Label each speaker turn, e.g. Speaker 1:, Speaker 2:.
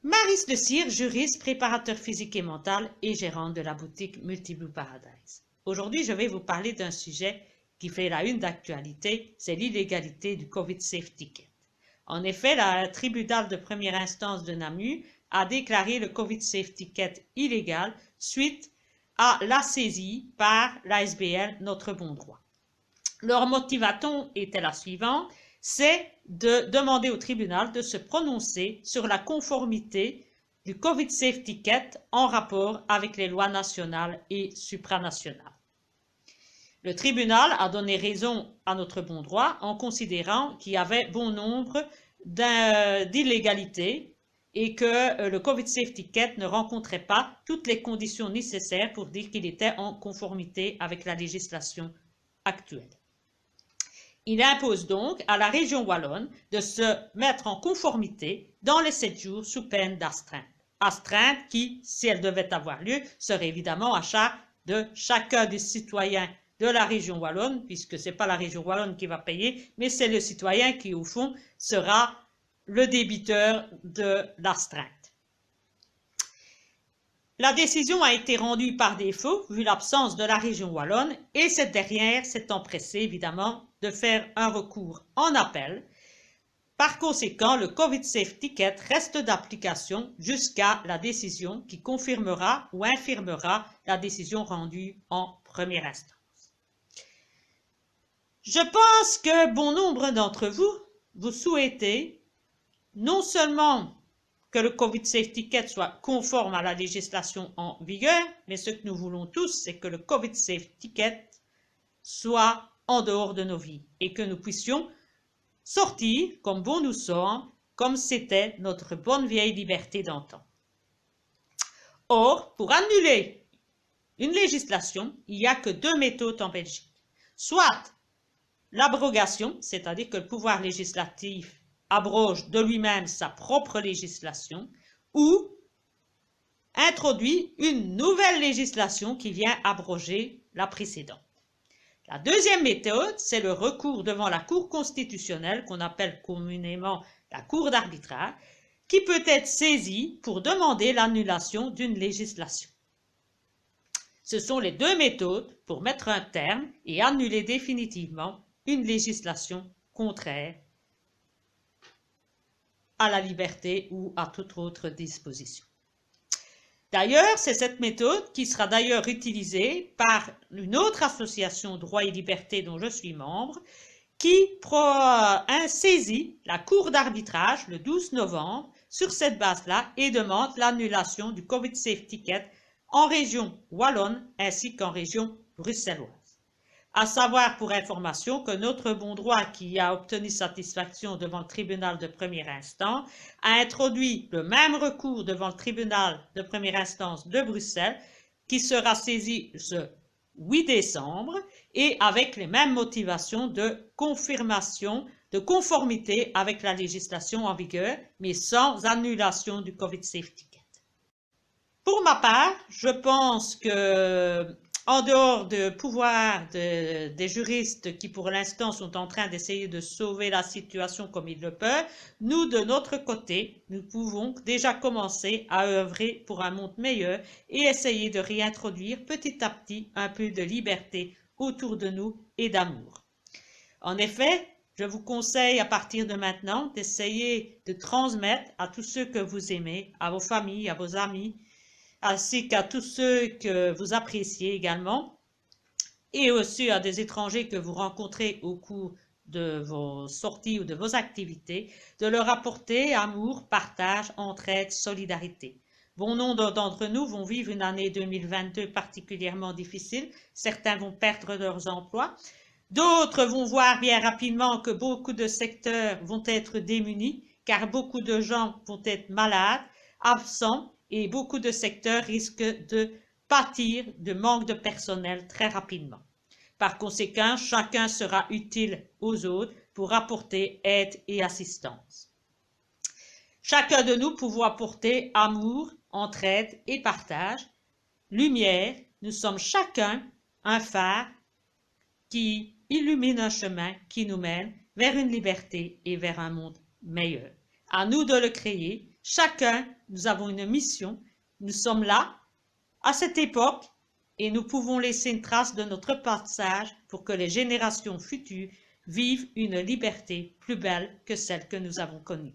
Speaker 1: Maryse de Cyr, juriste, préparateur physique et mental et gérante de la boutique Multiblue Paradise. Aujourd'hui, je vais vous parler d'un sujet qui fait la une d'actualité, c'est l'illégalité du Covid Safe Ticket. En effet, la tribunal de première instance de Namur a déclaré le Covid Safe Ticket illégal suite à la saisie par l'ASBL Notre Bon Droit. Leur motivation était la suivante, c'est de demander au tribunal de se prononcer sur la conformité du Covid Safe Ticket en rapport avec les lois nationales et supranationales. Le tribunal a donné raison à Notre Bon Droit en considérant qu'il y avait bon nombre d'illégalités et que le Covid Safe Ticket ne rencontrait pas toutes les conditions nécessaires pour dire qu'il était en conformité avec la législation actuelle. Il impose donc à la région wallonne de se mettre en conformité dans les 7 jours sous peine d'astreinte. Astreinte qui, si elle devait avoir lieu, serait évidemment à charge de chacun des citoyens de la région wallonne, puisque ce n'est pas la région wallonne qui va payer, mais c'est le citoyen qui, au fond, sera le débiteur de l'astreinte. La décision a été rendue par défaut, vu l'absence de la région wallonne, et cette dernière s'est empressée, évidemment, de faire un recours en appel. Par conséquent, le Covid Safe Ticket reste d'application jusqu'à la décision qui confirmera ou infirmera la décision rendue en première instance. Je pense que bon nombre d'entre vous, vous souhaitez non seulement que le Covid Safe Ticket soit conforme à la législation en vigueur, mais ce que nous voulons tous, c'est que le Covid Safe Ticket soit en dehors de nos vies et que nous puissions sortir comme bon nous sommes, comme c'était notre bonne vieille liberté d'antan. Or, pour annuler une législation, il n'y a que 2 méthodes en Belgique. Soit l'abrogation, c'est-à-dire que le pouvoir législatif abroge de lui-même sa propre législation, ou introduit une nouvelle législation qui vient abroger la précédente. La deuxième méthode, c'est le recours devant la Cour constitutionnelle, qu'on appelle communément la Cour d'arbitrage, qui peut être saisie pour demander l'annulation d'une législation. Ce sont les 2 méthodes pour mettre un terme et annuler définitivement une législation contraire à la liberté ou à toute autre disposition. D'ailleurs, c'est cette méthode qui sera d'ailleurs utilisée par une autre association Droit et Liberté dont je suis membre, qui saisit la Cour d'arbitrage le 12 novembre sur cette base-là et demande l'annulation du Covid Safe Ticket en région wallonne ainsi qu'en région bruxelloise. À savoir pour information que Notre Bon Droit, qui a obtenu satisfaction devant le tribunal de première instance, a introduit le même recours devant le tribunal de première instance de Bruxelles, qui sera saisi ce 8 décembre et avec les mêmes motivations de confirmation, de conformité avec la législation en vigueur, mais sans annulation du Covid Safe Ticket. Pour ma part, je pense que en dehors du pouvoir des juristes qui pour l'instant sont en train d'essayer de sauver la situation comme ils le peuvent, nous de notre côté, nous pouvons déjà commencer à œuvrer pour un monde meilleur et essayer de réintroduire petit à petit un peu de liberté autour de nous et d'amour. En effet, je vous conseille à partir de maintenant d'essayer de transmettre à tous ceux que vous aimez, à vos familles, à vos amis, ainsi qu'à tous ceux que vous appréciez également, et aussi à des étrangers que vous rencontrez au cours de vos sorties ou de vos activités, de leur apporter amour, partage, entraide, solidarité. Bon nombre d'entre nous vont vivre une année 2022 particulièrement difficile, certains vont perdre leurs emplois, d'autres vont voir bien rapidement que beaucoup de secteurs vont être démunis, car beaucoup de gens vont être malades, absents, et beaucoup de secteurs risquent de pâtir de manque de personnel très rapidement. Par conséquent, chacun sera utile aux autres pour apporter aide et assistance. Chacun de nous pouvons apporter amour, entraide et partage, lumière. Nous sommes chacun un phare qui illumine un chemin qui nous mène vers une liberté et vers un monde meilleur. À nous de le créer. Chacun, nous avons une mission. Nous sommes là, à cette époque, et nous pouvons laisser une trace de notre passage pour que les générations futures vivent une liberté plus belle que celle que nous avons connue.